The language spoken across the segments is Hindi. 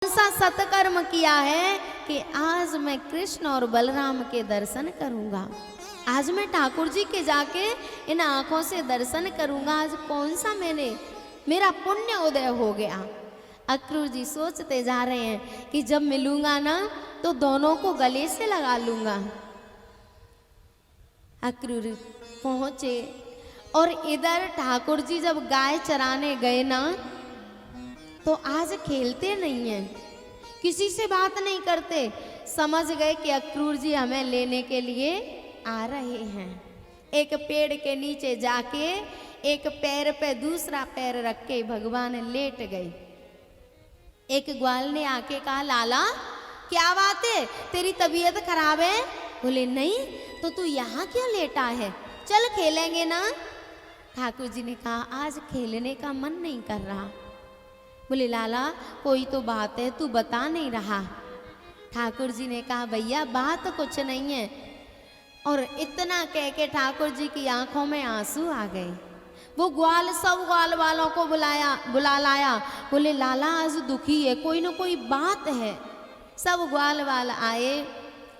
सा सत्कर्म किया है कि आज मैं कृष्ण और बलराम के दर्शन करूंगा। आज मैं ठाकुर जी के जाके इन आंखों से दर्शन करूंगा। आज कौन सा मेरा पुण्य उदय हो गया। अक्रूर जी सोचते जा रहे हैं कि जब मिलूंगा ना तो दोनों को गले से लगा लूंगा। अक्रूर पहुंचे और इधर ठाकुर जी जब गाय चराने गए ना तो आज खेलते नहीं हैं, किसी से बात नहीं करते। समझ गए कि अक्रूर जी हमें लेने के लिए आ रहे हैं। एक पेड़ के नीचे जाके एक पैर पे दूसरा पैर रख के भगवान लेट गए। एक ग्वाल ने आके कहा, लाला क्या बात है, तेरी तबीयत खराब है? बोले नहीं, तो तू यहाँ क्यों लेटा है, चल खेलेंगे ना। ठाकुर जी ने कहा, आज खेलने का मन नहीं कर रहा। बोले लाला कोई तो बात है, तू बता नहीं रहा। ठाकुर जी ने कहा, भैया बात कुछ नहीं है। और इतना कह के ठाकुर जी की आंखों में आंसू आ गए। वो सब ग्वाल वालों को बुला लाया। बोले लाला आज दुखी है, कोई ना कोई बात है। सब ग्वाल वाल आए,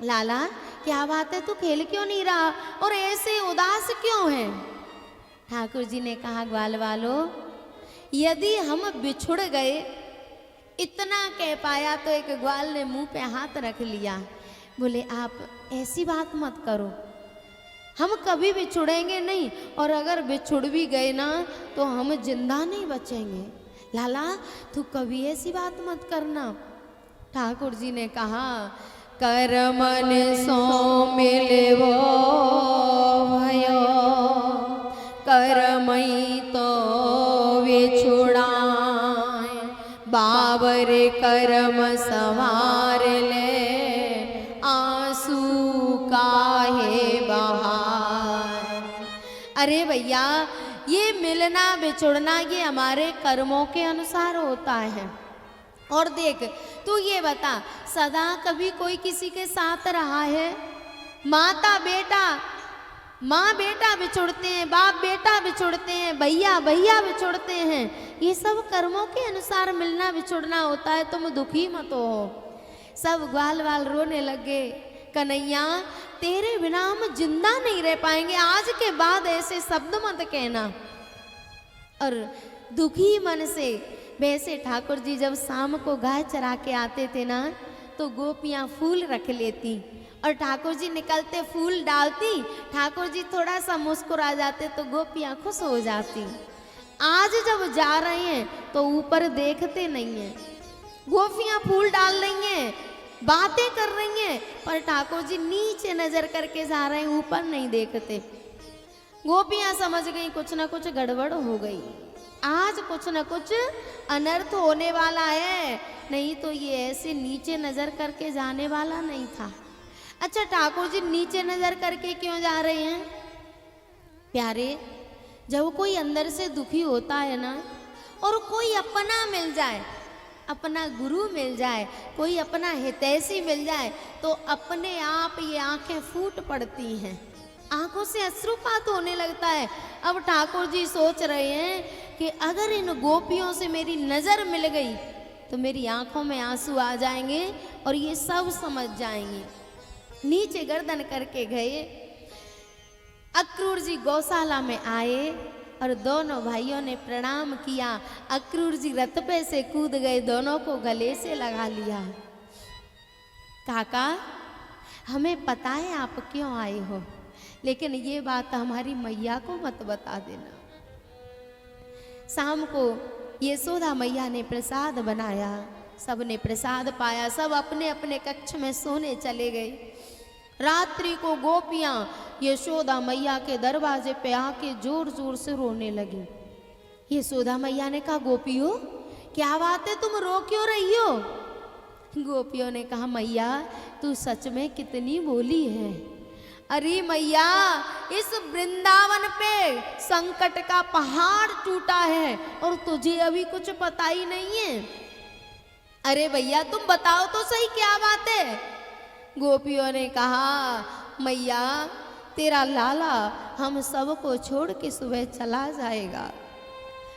लाला क्या बात है, तू खेल क्यों नहीं रहा और ऐसे उदास क्यों है? ठाकुर जी ने कहा, ग्वाल वालों यदि हम बिछुड़ गए, इतना कह पाया तो एक ग्वाल ने मुंह पे हाथ रख लिया। बोले आप ऐसी बात मत करो, हम कभी बिछुड़ेंगे नहीं, और अगर बिछुड़ भी गए ना तो हम जिंदा नहीं बचेंगे। लाला तू कभी ऐसी बात मत करना। ठाकुर जी ने कहा, कर मन सो मिलवो भयो, कर मई तो विछुड़ाए, बाबर कर्म संवार ले, आंसू काहे बहाए। अरे भैया ये मिलना बिछुड़ना ये हमारे कर्मों के अनुसार होता है। और देख तू ये बता, सदा कभी कोई किसी के साथ रहा है? माँ बेटा बिछुड़ते हैं, बाप बेटा बिछुड़ते हैं, भैया बिछुड़ते हैं। ये सब कर्मों के अनुसार मिलना बिछुड़ना होता है, तुम दुखी मत हो। सब ग्वाल वाल रोने लगे। कन्हैया तेरे बिना हम जिंदा नहीं रह पाएंगे, आज के बाद ऐसे शब्द मत कहना। और दुखी मन से वैसे ठाकुर जी जब शाम को गाय चरा के आते थे ना तो गोपियां फूल रख लेती और ठाकुर जी निकलते फूल डालती। ठाकुर जी थोड़ा सा मुस्कुरा जाते तो गोपियां खुश हो जाती। आज जब जा रहे हैं तो ऊपर देखते नहीं हैं, गोपियां फूल डाल रही हैं, बातें कर रही हैं, पर ठाकुर जी नीचे नजर करके जा रहे हैं, ऊपर नहीं देखते। गोपियां समझ गई कुछ ना कुछ गड़बड़ हो गई, आज कुछ न कुछ अनर्थ होने वाला है, नहीं तो ये ऐसे नीचे नजर करके जाने वाला नहीं था। अच्छा ठाकुर जी नीचे नजर करके क्यों जा रहे हैं? प्यारे, जब कोई अंदर से दुखी होता है ना और कोई अपना मिल जाए, अपना गुरु मिल जाए, कोई अपना हितैषी मिल जाए तो अपने आप ये आंखें फूट पड़ती हैं, आंखों से अश्रुपात होने लगता है। अब ठाकुर जी सोच रहे हैं कि अगर इन गोपियों से मेरी नजर मिल गई तो मेरी आंखों में आंसू आ जाएंगे और ये सब समझ जाएंगे। नीचे गर्दन करके गए। अक्रूर जी गौशाला में आए और दोनों भाइयों ने प्रणाम किया। अक्रूर जी रथ पे से कूद गए, दोनों को गले से लगा लिया। काका हमें पता है आप क्यों आए हो, लेकिन ये बात हमारी मैया को मत बता देना। शाम को यशोदा मैया ने प्रसाद बनाया, सबने प्रसाद पाया, सब अपने अपने कक्ष में सोने चले गए। रात्रि को गोपियां यशोदा मैया के दरवाजे पे आके जोर जोर से रोने लगी। यशोदा मैया ने कहा, गोपियों क्या बात है, तुम रो क्यों रही हो? गोपियों ने कहा, मैया तू सच में कितनी भोली है। अरे मैया इस वृंदावन पे संकट का पहाड़ टूटा है और तुझे अभी कुछ पता ही नहीं है। अरे भैया तुम बताओ तो सही क्या बात है? गोपियों ने कहा, मैया तेरा लाला हम सबको छोड़ के सुबह चला जाएगा।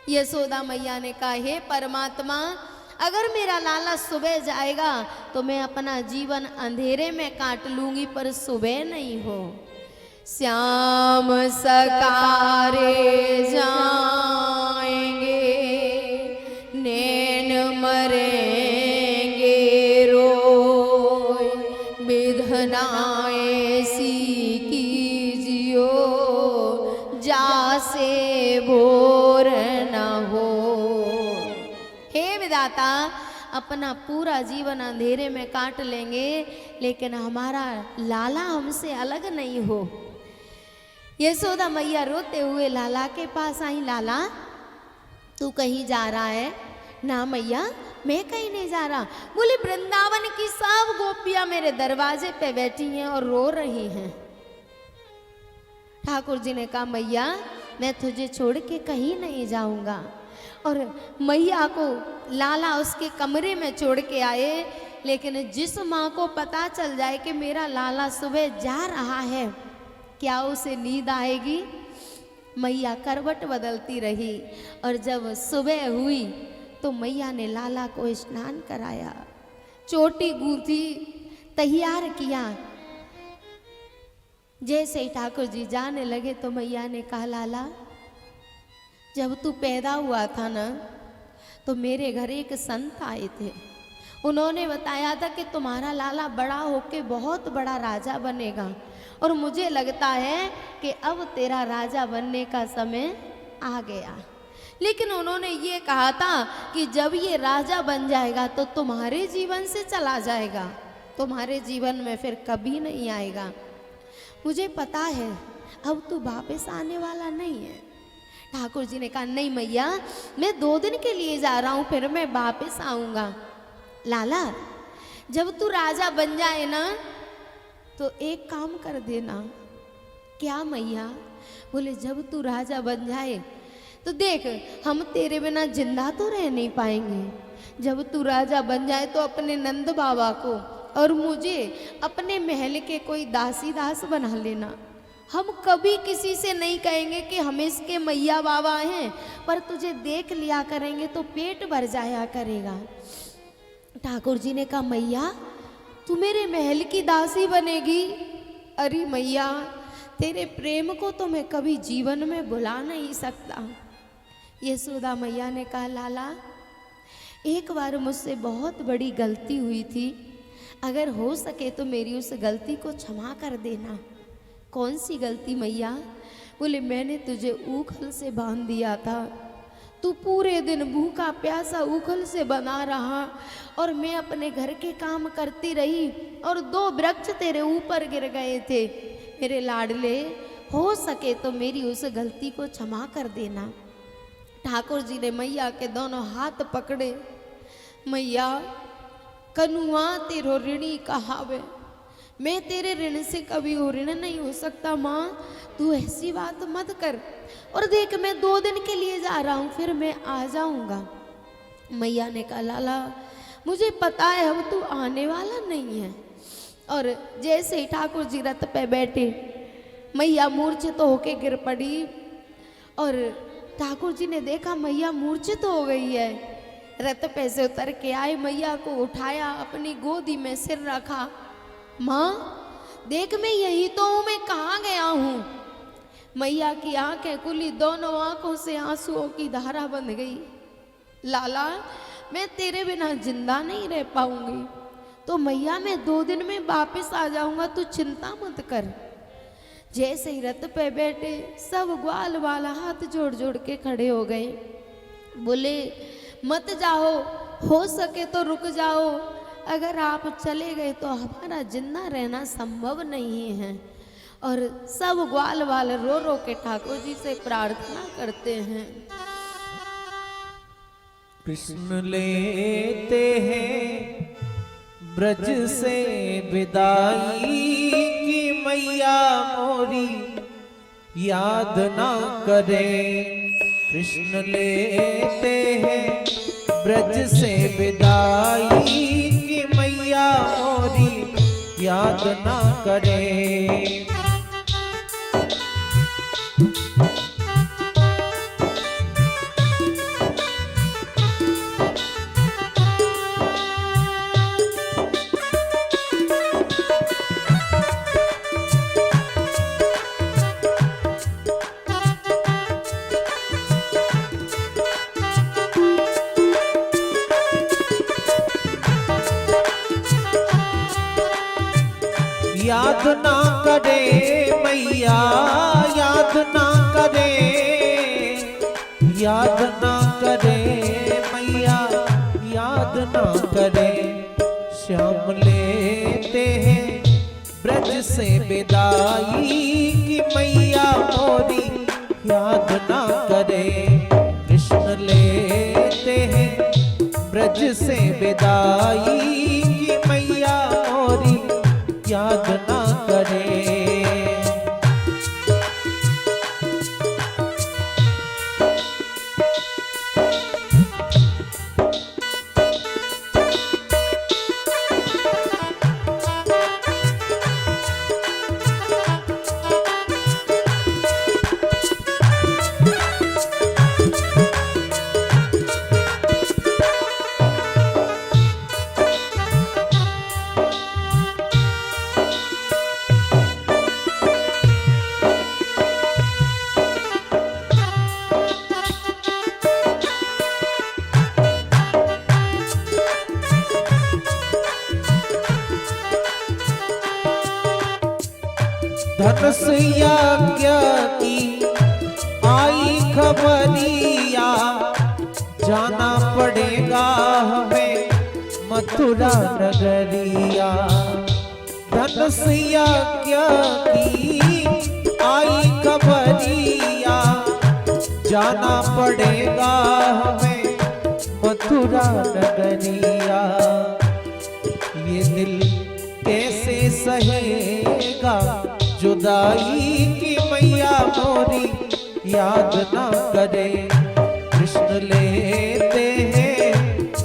यशोदा मैया ने कहा, हे परमात्मा अगर मेरा लाला सुबह जाएगा तो मैं अपना जीवन अंधेरे में काट लूंगी, पर सुबह नहीं हो। श्याम सकारे जाएंगे, नैन मरेंगे रोए, विधना ऐसी कीजियो जासे भोर न हो। हे विधाता, अपना पूरा जीवन अंधेरे में काट लेंगे, लेकिन हमारा लाला हमसे अलग नहीं हो। यशोदा मैया रोते हुए लाला के पास आई। लाला, तू कहीं जा रहा है? ना मैया, मैं कहीं नहीं जा रहा। बोले, वृंदावन की सब गोपियां मेरे दरवाजे पे बैठी हैं और रो रही हैं। ठाकुर जी ने कहा, मैया मैं तुझे छोड़ के कहीं नहीं जाऊंगा। और मैया को लाला उसके कमरे में छोड़ के आए, लेकिन जिस माँ को पता चल जाए कि मेरा लाला सुबह जा रहा है, क्या उसे नींद आएगी? मैया करवट बदलती रही, और जब सुबह हुई तो मैया ने लाला को स्नान कराया, चोटी गूंथी, तैयार किया। जैसे ही ठाकुर जी जाने लगे तो मैया ने कहा, लाला जब तू पैदा हुआ था ना, तो मेरे घर एक संत आए थे। उन्होंने बताया था कि तुम्हारा लाला बड़ा होके बहुत बड़ा राजा बनेगा, और मुझे लगता है कि अब तेरा राजा बनने का समय आ गया। लेकिन उन्होंने ये कहा था कि जब ये राजा बन जाएगा तो तुम्हारे जीवन से चला जाएगा, तुम्हारे जीवन में फिर कभी नहीं आएगा। मुझे पता है अब तू वापस आने वाला नहीं है। ठाकुर जी ने कहा, नहीं मैया, मैं 2 दिन के लिए जा रहा हूँ, फिर मैं वापस आऊँगा। लाला, जब तू राजा बन जाए ना तो एक काम कर देना। क्या मैया? बोले, जब तू राजा बन जाए तो देख, हम तेरे बिना जिंदा तो रह नहीं पाएंगे। जब तू राजा बन जाए तो अपने नंद बाबा को और मुझे अपने महल के कोई दासी दास बना लेना। हम कभी किसी से नहीं कहेंगे कि हम इसके मैया बाबा हैं, पर तुझे देख लिया करेंगे तो पेट भर जाया करेगा। ठाकुर जी ने कहा, मैया तू मेरे महल की दासी बनेगी? अरे मैया, तेरे प्रेम को तो मैं कभी जीवन में भुला नहीं सकता। यशोदा मैया ने कहा, लाला एक बार मुझसे बहुत बड़ी गलती हुई थी, अगर हो सके तो मेरी उस गलती को क्षमा कर देना। कौन सी गलती मैया? बोले, मैंने तुझे ऊखल से बांध दिया था, तू पूरे दिन भूखा प्यासा ऊखल से बना रहा, और मैं अपने घर के काम करती रही और 2 वृक्ष तेरे ऊपर गिर गए थे। मेरे लाडले, हो सके तो मेरी उस गलती को क्षमा कर देना। ठाकुर जी ने मैया के दोनों हाथ पकड़े। मैया, कनुआ तेरो ऋणी कहावे, मैं तेरे ऋण से कभी ऋण नहीं हो सकता। माँ तू ऐसी बात मत कर, और देख मैं 2 दिन के लिए जा रहा हूँ, फिर मैं आ जाऊँगा। मैया ने कहा, लाला मुझे पता है अब तू आने वाला नहीं है। और जैसे ही ठाकुर जी रथ पे बैठे, मैया मूर्छित तो होके गिर पड़ी, और ठाकुर जी ने देखा मैया मूर्छित तो हो गई है। रथ पे से उतर के आए, मैया को उठाया, अपनी गोदी में सिर रखा। माँ देख, मैं यही तो हूँ, मैं कहाँ गया हूँ? मैया की आंखें खुली, दोनों आंखों से आंसुओं की धारा बन गई। लाला, मैं तेरे बिना जिंदा नहीं रह पाऊंगी। तो मैया, मैं 2 दिन में वापस आ जाऊंगा, तू चिंता मत कर। जैसे ही रथ पे बैठे, सब ग्वाल वाला हाथ जोड़ जोड़ के खड़े हो गए। बोले, मत जाओ, हो सके तो रुक जाओ, अगर आप चले गए तो हमारा जिंदा रहना संभव नहीं है। और सब ग्वाल वाल रो रो के ठाकुर जी से प्रार्थना करते हैं। कृष्ण लेते हैं ब्रज से विदाई की मैया मोरी याद ना करे। कृष्ण लेते हैं ब्रज से विदाई की मैया मोरी याद ना करे। याद ना करे मैया, याद ना करे, याद ना करे मैया, याद ना करे। श्याम लेते हैं ब्रज से विदाई की मैया मोरी याद ना करे। कृष्ण लेते हैं ब्रज से विदाई की मैया मोरी याद ना करे। धनुष यज्ञ की आई खबरिया, जाना पड़ेगा हमें मथुरा नगरिया। धनुष यज्ञ की आई खबरिया, जाना पड़ेगा हमें मथुरा नगरिया। ये दिल कैसे सहेगा जुदाई की मैया मोरी याद ना करे। कृष्ण लेते हैं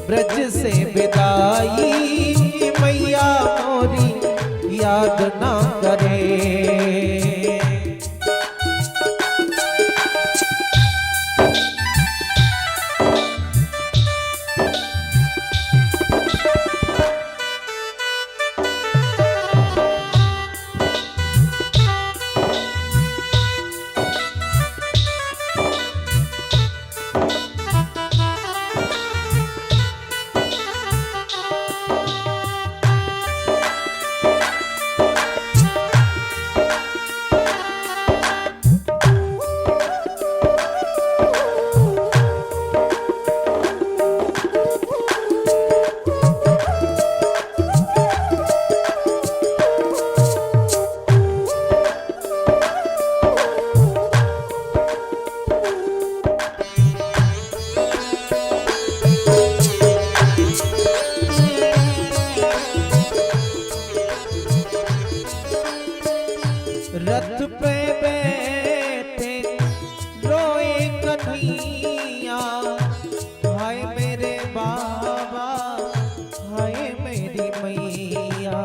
ब्रज से विदाई की मैया मोरी याद ना करे। रथ पे बैठे रोए कन्हैया, हाय मेरे बाबा हाय मेरी मैया।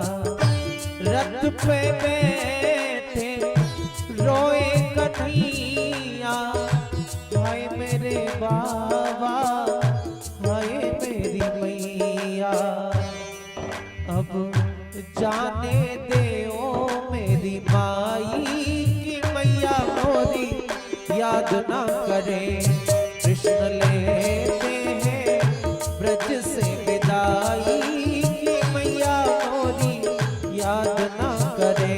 रथ पे बैठे रोए कन्हैया, हाय मेरे बाबा हाय मेरी मैया। अब जाने दे ओ मेरी माई की मैया मोरी याद ना करे। कृष्ण लेते हैं ब्रज से विदाई की मैया मोरी याद ना करे।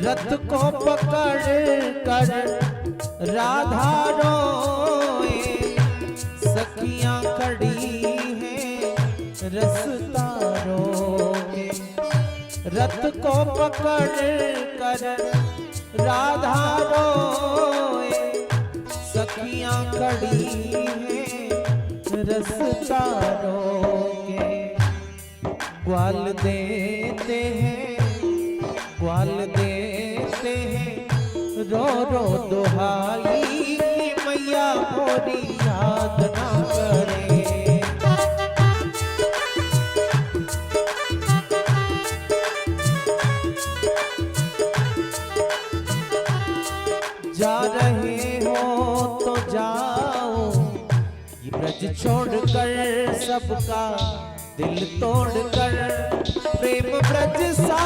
रथ को पकड़ कर राधा रोए, सखियां खड़ी हैं रसता रोके। रथ को पकड़ कर राधा रोए, सखियां खड़ी हैं रसता रोके। ग्वाल देते हैं ग्वाल देते हैं रो रो दुहाई कि मैया मोरी याद ना करे। जा रहे हो तो जाओ, ये ब्रज छोड़कर सबका दिल तोड़कर, प्रेम ब्रज सा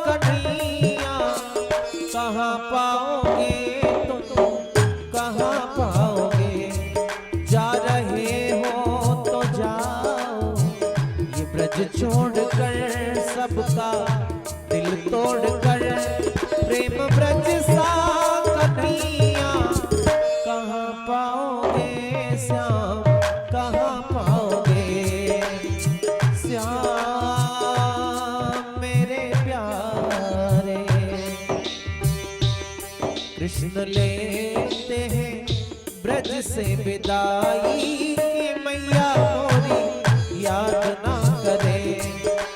कन्हैया कहाँ पाओगे तुम, कहाँ पाओगे। जा रहे हो तो जाओ, ये ब्रज छोड़कर सबका दिल तोड़कर, प्रेम ब्रज सा कन्हैया कहाँ पाओगे श्याम, कहाँ पाओगे श्याम मेरे प्यारे। कृष्ण लेते हैं ब्रज से विदाई कि मैया मोरी याद ना करे।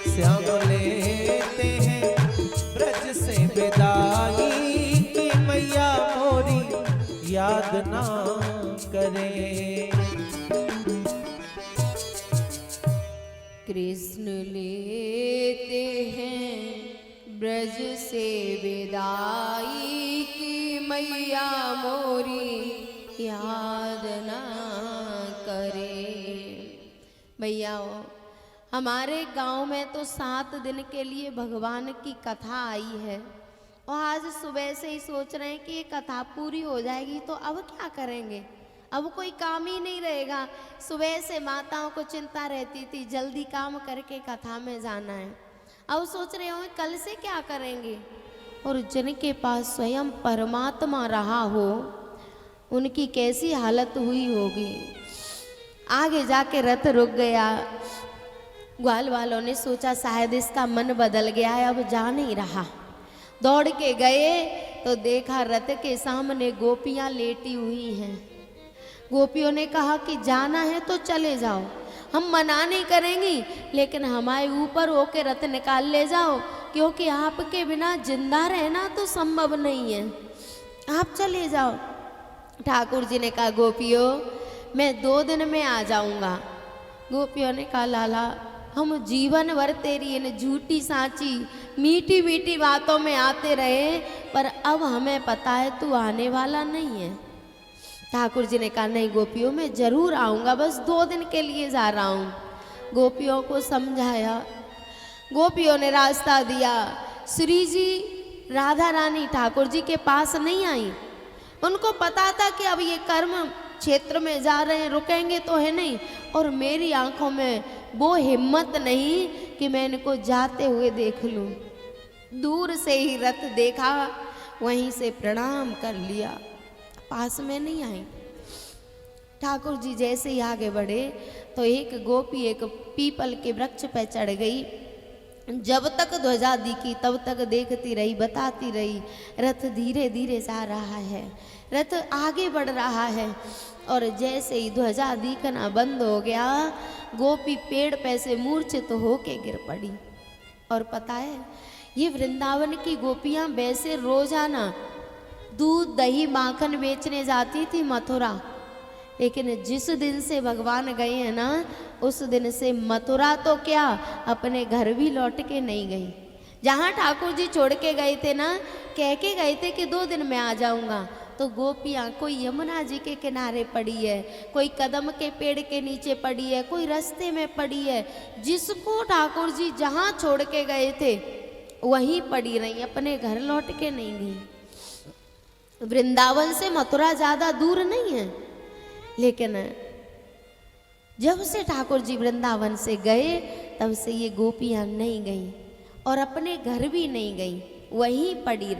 श्याम लेते हैं ब्रज से विदाई कि मैया मोरी याद ना करे। कृष्ण लेते हैं ब्रज से विदाई की मैया मोरी याद ना करे। भैया हमारे गांव में तो 7 दिन के लिए भगवान की कथा आई है और आज सुबह से ही सोच रहे हैं कि ये कथा पूरी हो जाएगी तो अब क्या करेंगे, अब कोई काम ही नहीं रहेगा। सुबह से माताओं को चिंता रहती थी जल्दी काम करके कथा में जाना है, अब सोच रहे होंगे कल से क्या करेंगे। और जिनके पास स्वयं परमात्मा रहा हो उनकी कैसी हालत हुई होगी। आगे जाके रथ रुक गया, ग्वाल वालों ने सोचा शायद इसका मन बदल गया है अब जा नहीं रहा। दौड़ के गए तो देखा रथ के सामने गोपियां लेटी हुई हैं। गोपियों ने कहा कि जाना है तो चले जाओ, हम मना नहीं करेंगी, लेकिन हमारे ऊपर होके रथ निकाल ले जाओ, क्योंकि आपके बिना जिंदा रहना तो संभव नहीं है, आप चले जाओ। ठाकुर जी ने कहा गोपियों मैं 2 दिन में आ जाऊंगा। गोपियों ने कहा लाला हम जीवन भर तेरी इन झूठी सांची मीठी मीठी बातों में आते रहे, पर अब हमें पता है तू आने वाला नहीं है। ठाकुर जी ने कहा नहीं गोपियों मैं जरूर आऊँगा, बस 2 दिन के लिए जा रहा हूँ। गोपियों को समझाया, गोपियों ने रास्ता दिया। श्री जी राधा रानी ठाकुर जी के पास नहीं आई, उनको पता था कि अब ये कर्म क्षेत्र में जा रहे हैं, रुकेंगे तो है नहीं, और मेरी आंखों में वो हिम्मत नहीं कि मैं इनको जाते हुए देख लूं। दूर से ही रथ देखा, वहीं से प्रणाम कर लिया, पास में नहीं आई। ठाकुर जी जैसे ही आगे बढ़े तो एक गोपी एक पीपल के वृक्ष पर चढ़ गई। जब तक ध्वजा दिखी तब तक देखती रही, बताती रही। रथ धीरे धीरे जा रहा है, रथ आगे बढ़ रहा है, और जैसे ही ध्वजा दिखना बंद हो गया गोपी पेड़ पे से मूर्छित होके गिर पड़ी। और पता है ये वृंदावन की गोपियां वैसे रोजाना दूध दही माखन बेचने जाती थी मथुरा, लेकिन जिस दिन से भगवान गए हैं ना उस दिन से मथुरा तो क्या अपने घर भी लौट के नहीं गई। जहाँ ठाकुर जी छोड़ के गए थे ना, कह के गए थे कि 2 दिन में आ जाऊंगा, तो गोपियाँ कोई यमुना जी के किनारे पड़ी है, कोई कदम के पेड़ के नीचे पड़ी है, कोई रास्ते में पड़ी है, जिसको ठाकुर जी जहाँ छोड़ के गए थे वहीं पड़ी रही, अपने घर लौट के नहीं गई। वृंदावन से मथुरा ज़्यादा दूर नहीं है, लेकिन जब से ठाकुर जी वृंदावन से गए तब से ये गोपियाँ नहीं गई और अपने घर भी नहीं गई, वहीं पड़ी